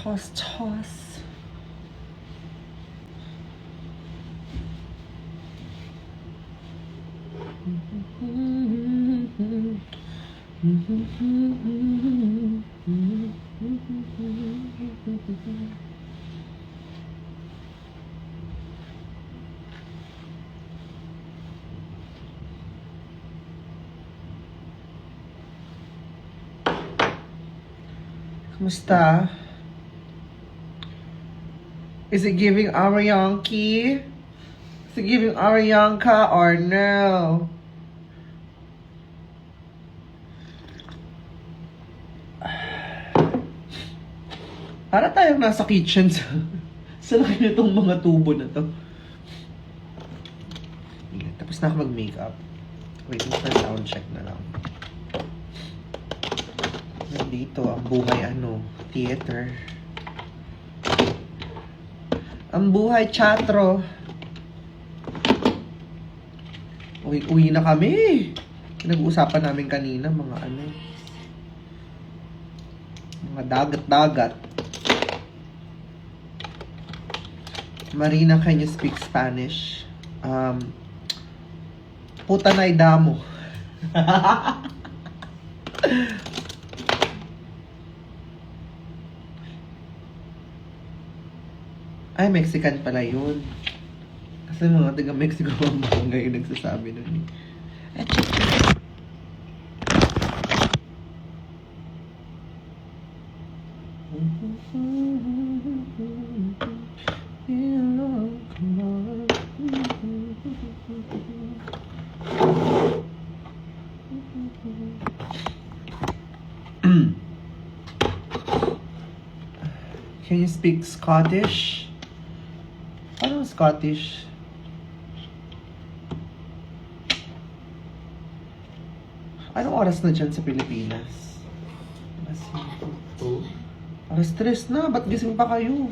Toss. Kumusta? Is it giving Arianki? Is it giving Arianka or no? Para tayong nasa kitchen sa laki nitong mga tubo na to. Yeah, tapos na ako mag-makeup. Waiting for sound check na lang. Nandito ang buhay theater. Ang buhay chatro. Uwi na kami. Pinag-uusapan namin kanina mga dagat-dagat. Marina, can you speak Spanish? Puta na idamo. Ay, Mexican pala yun. Kasi mga taga-Mexico ang mga ngayon nagsasabi nun. Can you speak Scottish? Ano Scottish? Anong oras na dyan sa Pilipinas? Alas 3 na, ba't gising pa kayo?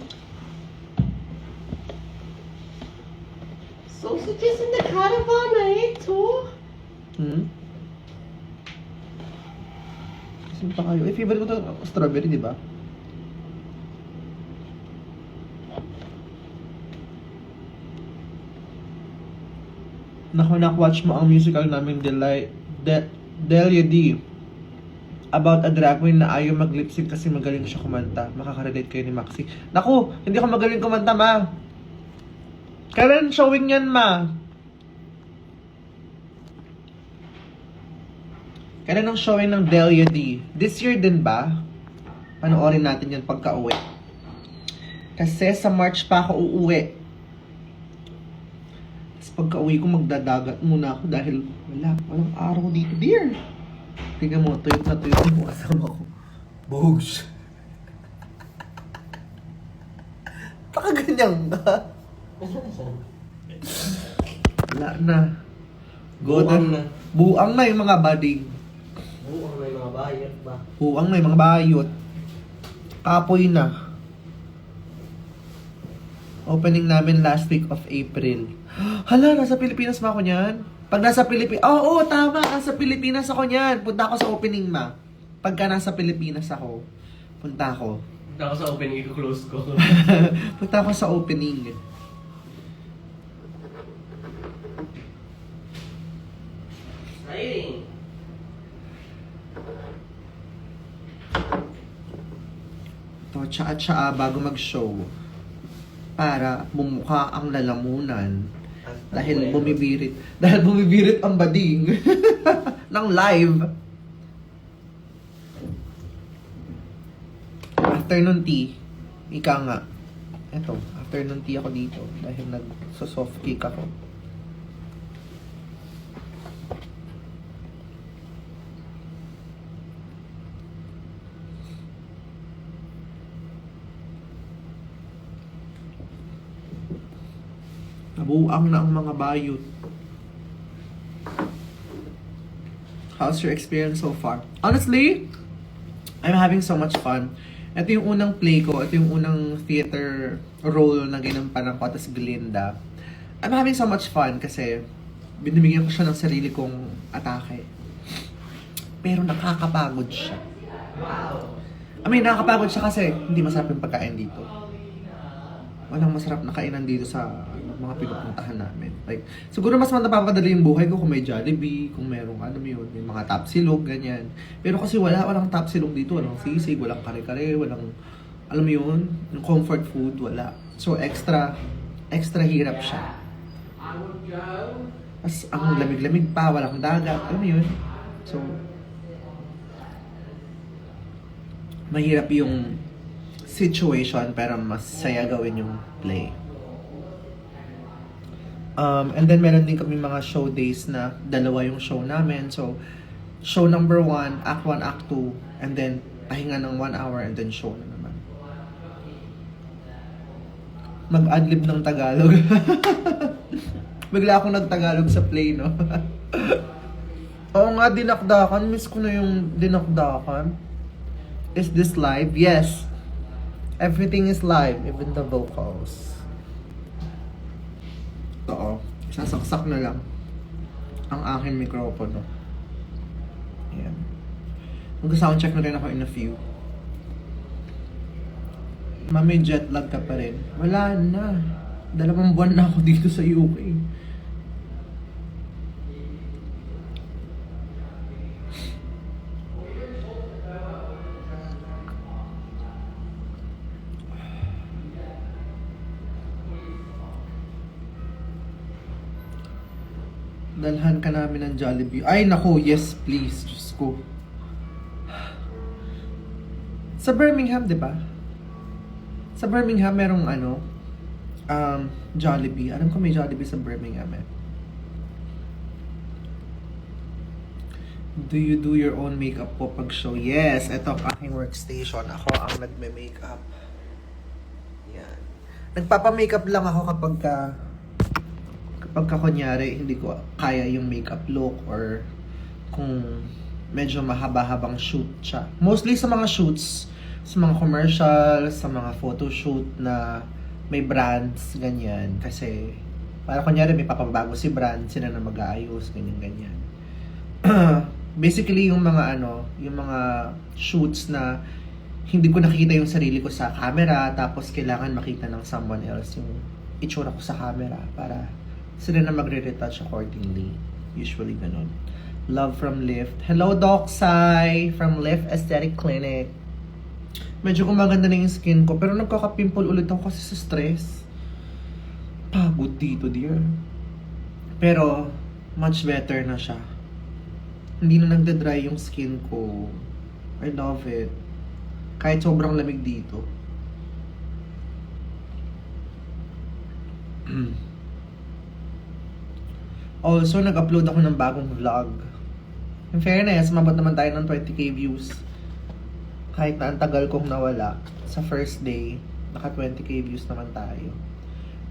Sausages in the caravan, eh, too? Gising pa kayo? Favorite ko ito, strawberry, di ba? Watch mo ang musical namin Delia D. About a drag queen na ayaw mag-lip-sync kasi magaling siya kumanta. Makaka-relate kayo ni Maxi. Naku, hindi ako magaling kumanta, ma. Kailan showing yan, ma? Kailan ang showing ng Delia D? This year din ba? Panoorin natin yan pagka-uwi. Kasi sa March pa ako uuwi. Pagka-uwi ko, magdadagat muna ako dahil walang araw dito, dear. Tingnan mo, tuyot na tuyot mo kasama ko. Bogs. Pakaganyan ba? Wala na. Buang na. Buang na yung mga bading. Buang na yung mga bayot ba? Buang na yung mga bayot. Kapoy na. Opening namin last week of April. Hala, nasa Pilipinas ba ako niyan? Pag nasa Pilipinas, oo, tama, nasa Pilipinas ako niyan. Punta ako sa opening, ma. Pagka nasa Pilipinas ako, punta ako. Punta ako sa opening, i-close ko. Punta ako sa opening. Exciting. Ito, tsaa-tsaa bago mag-show. Para bumukha ang lalamunan. Dahil bumibirit ang bading ng live. Afternoon tea. Ika nga. Eto, afternoon tea ako dito. Dahil nag-soft cake ako. Nabuang na ang mga bayot. How's your experience so far? Honestly, I'm having so much fun. Ito yung unang play ko. Ito yung unang theater role na ginampanan ko as Glinda. I'm having so much fun kasi binibigyan ko siya ng sarili kong atake. Pero nakakapagod siya. Wow. I mean, nakakapagod siya kasi hindi masarap yung pagkain dito. Walang masarap na kainan dito sa mga pinupuntahan namin. Like, siguro mas napapadali yung buhay ko kung may Jollibee, kung merong ano yun, may mga tapsilog, ganyan. Pero kasi walang tapsilog dito, walang sisig, walang kare-kare, walang, alam mo yun, yung comfort food, wala. So, extra hirap siya. Mas ang lamig-lamig pa, walang dagat, alam mo yun. So, mahirap yung situation pero mas saya gawin yung play. And then meron din kami mga show days na dalawa yung show namin. So, show number 1, act 1, act 2, and then pahinga ng 1 hour and then show na naman. Mag-adlib ng Tagalog. Bigla akong nag-Tagalog sa play, no? Oo nga, dinakdakan. Miss ko na yung dinakdakan. Is this live? Yes. Everything is live, even the vocals. Oo. Sasaksak na lang ang aking mikropono. Ayan. Mag-soundcheck na rin ako in a few. May jet lag ka pa rin. Wala na. 2 buwan na ako dito sa UK. Dalhan ka namin ng Jollibee. Ay, naku, yes, please. Diyos ko. Sa Birmingham, di ba? Sa Birmingham, merong Jollibee. Alam ko may Jollibee sa Birmingham eh. Do you do your own makeup po pag show? Yes, ito ang aking workstation. Ako ang nagme-makeup. Yan. Nagpapa-makeup lang ako kapag kunyari hindi ko kaya yung makeup look or kung medyo mahaba-habang shoot siya. Mostly sa mga shoots, sa mga commercial, sa mga photoshoot na may brands, ganyan. Kasi, para kunyari may papabago si brand, sila na mag-aayos, ganyan-ganyan. Basically, yung mga yung mga shoots na hindi ko nakita yung sarili ko sa camera, tapos kailangan makita ng someone else yung itsura ko sa camera para sila na magre-retouch accordingly. Usually ganun. Love from Lift. Hello, Doc Sai from Lift Aesthetic Clinic. Medyo gumaganda na yung skin ko, pero nagkaka-pimple ulit ako kasi sa stress. Pagod dito, dear. Pero, much better na siya. Hindi na nagda-dry yung skin ko. I love it. Kahit sobrang lamig dito. Also, nag-upload ako ng bagong vlog. In fairness, mabot naman tayo ng 20k views. Kahit na ang tagal kong nawala. Sa first day, naka 20k views naman tayo.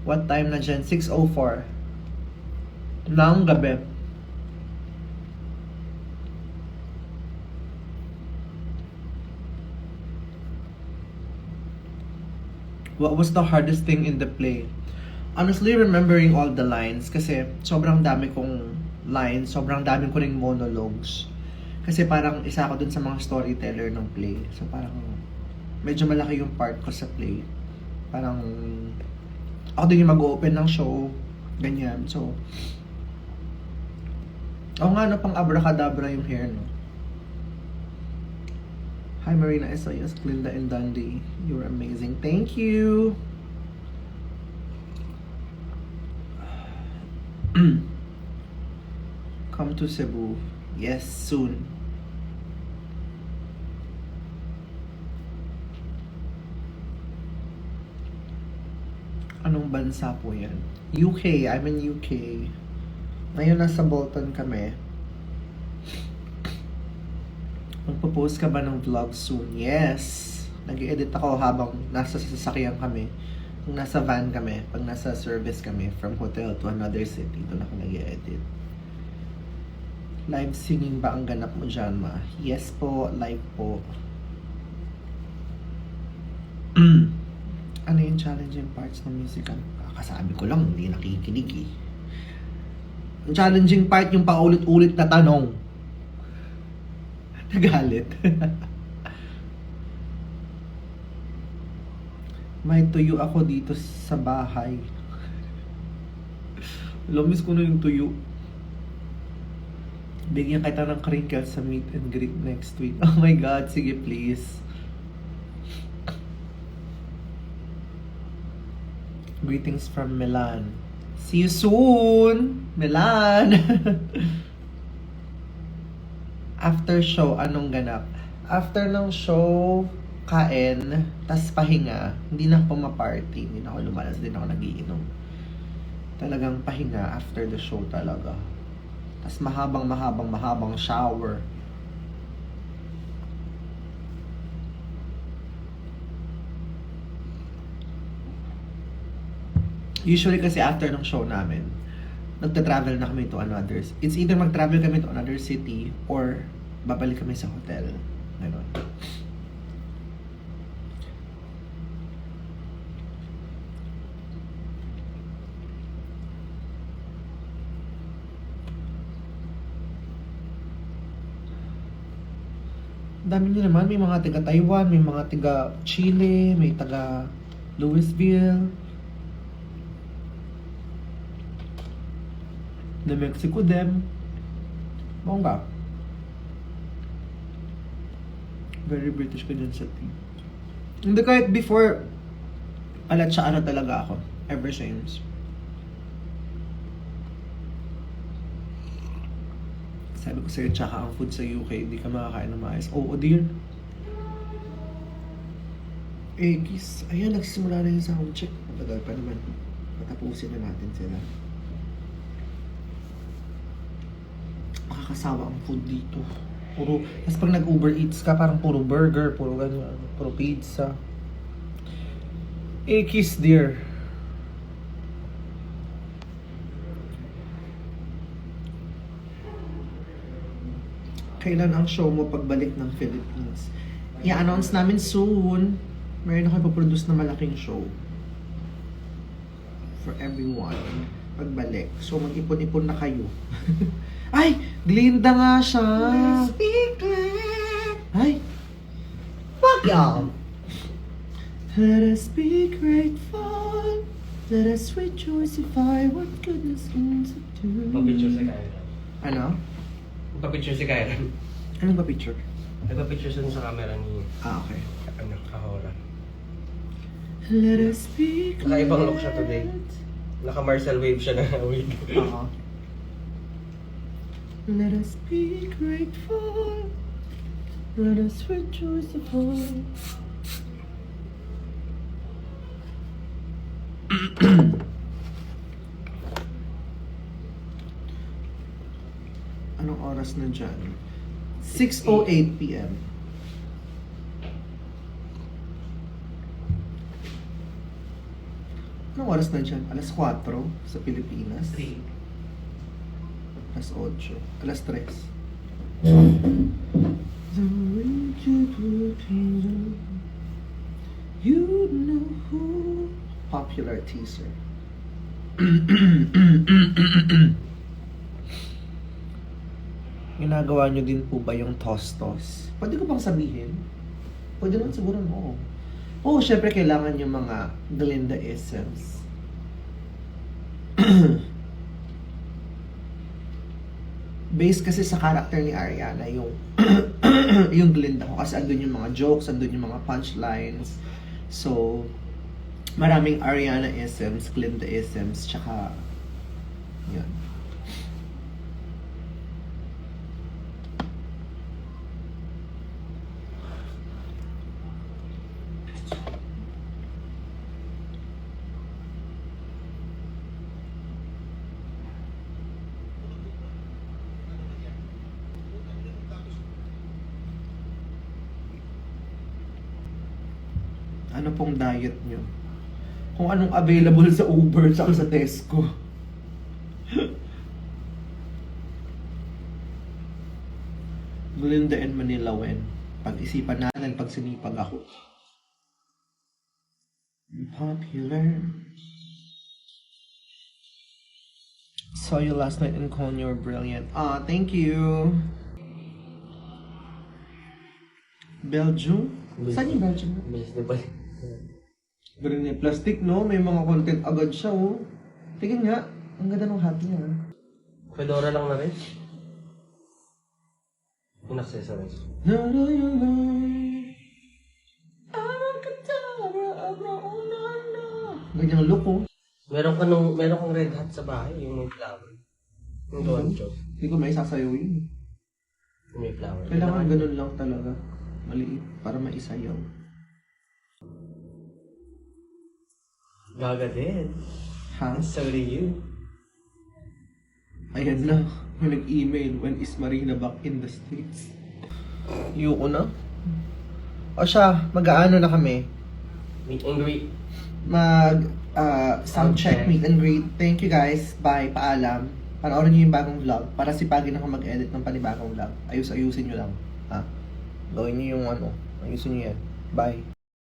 What time na dyan? 6:04 ng gabi. What was the hardest thing in the play? Honestly, remembering all the lines kasi sobrang dami kong lines, sobrang dami ko ring monologues. Kasi parang isa ako dun sa mga storyteller ng play. So parang medyo malaki yung part ko sa play. Parang ako din yung mag-open ng show, ganyan. So, nga, pang abracadabra yung hair, no? Hi, Marina Esayas, Glinda and Dundee. You're amazing. Thank you! Come to Cebu. Yes, soon. Anong bansa po yan? UK. I'm in UK. Ngayon nasa Bolton kami. Magpo-post ka ba ng vlog soon? Yes. Nag-edit ako habang nasa sasakyan kami. Kung nasa van kami, pag nasa service kami from hotel to another city, doon ako nag-edit. Live singing ba ang ganap mo dyan, ma? Yes po, live po. Ano yung challenging parts ng musical? Kakasabi ko lang, hindi nakikinig eh. Ang challenging part yung paulit-ulit na tanong. Nagalit. May tuyo ako dito sa bahay. Miss ko na yung tuyo. Bigyan kita ng crinkles sa meet and greet next week. Oh my God, sige please. Greetings from Milan. See you soon, Milan! After show, anong ganap? After ng show, kain, tas pahinga. Hindi na ako pumaparty, hindi na ako lumalas, hindi na ako nagiinom. Talagang pahinga after the show talaga. Tas mahabang shower. Usually kasi after ng show namin, nagta-travel na kami to another. It's either mag-travel kami to another city or babalik kami sa hotel. Ganon. Dami nyo naman, may mga taga Taiwan, may mga taga Chile, may taga Louisville, na Mexico din. Bongga. Very British ka dyan sa team. Hindi, kahit before, alat siya ano talaga ako. Ever since. Sabi ko sa'yo, tsaka ang food sa UK, hindi ka makakain ng maayos. Oo, dear. Eh, kiss. Ayan, nagsisimula na yung sound check. Matagal pa naman. Patapusin na natin sila. Makakasawa ang food dito. Puro, tapos pag nag-Uber Eats ka, parang puro burger, puro gano'n, puro pizza. Eh, kiss, dear. Kailan ang show mo pagbalik ng Philippines? I-announce namin soon. Mayroon ako ipaproduce na malaking show. For everyone. Pagbalik. So, mag-ipon-ipon na kayo. Ay! Glinda nga siya! Ay! Fuck y'all! Let us be grateful. Let us rejoice if I what goodness means to do. Pa-picture si Kyra. Ano? Pa-picture si Kyra. Anong ba picture? Nagpa-picture siya sa camera ni Okay. Kahora. Let us be glad. Nakaibang look siya today. Naka-Marcel Wave siya na wig. Oo. Let us be grateful. Let us rejoice of all. Anong oras na dyan? 6:08 p.m. Anong oras na dyan? Alas 4 sa Pilipinas. Alas 8. Alas 3. You know who? Popular teaser. Ginagawa nyo din po ba yung tostos? Pwede ko bang sabihin? Pwede naman siguro mo. Oo, syempre kailangan yung mga Glinda-isms. Based kasi sa character ni Ariana, yung yung Glinda ko. Kasi andun yung mga jokes, andun yung mga punchlines. So, maraming Ariana-isms, Glinda-isms, tsaka yun. Ano pong diet nyo? Kung anong available sa Uber at sa Tesco. Glinda and Manila Wen. Pag-isipan natin pag sinipag ako. Popular. Saw you last night in Cologne, you're brilliant. Ah, thank you. Belgium? Saan yung Belgium? Bilis na pala. Galing niya. Plastic, no? May mga content agad siya, oh. Tingin nga. Ang ganda ng hat niya. Fedora lang na rin. Yung accessories. Ganyang look, oh. Meron kang red hat sa bahay, yung may flower. Yung doncho. Hindi ko may sasayaw yun. Yung may flower. Kailangan ganun lang talaga. Maliit. Para maisayaw. Gaga din. Ha? So do you. Ayan na. May nag-email. When is Marina back in the States? Yuko na. O siya, mag-aano na kami. Meet and greet. Sound check, meet and greet. Thank you guys. Bye. Paalam. Panoorin nyo yung bagong vlog. Para sipagin ako mag-edit ng panibagong vlog. Ayusin nyo lang. Ha? Gawin nyo yung ano. Ayusin nyo yan. Bye.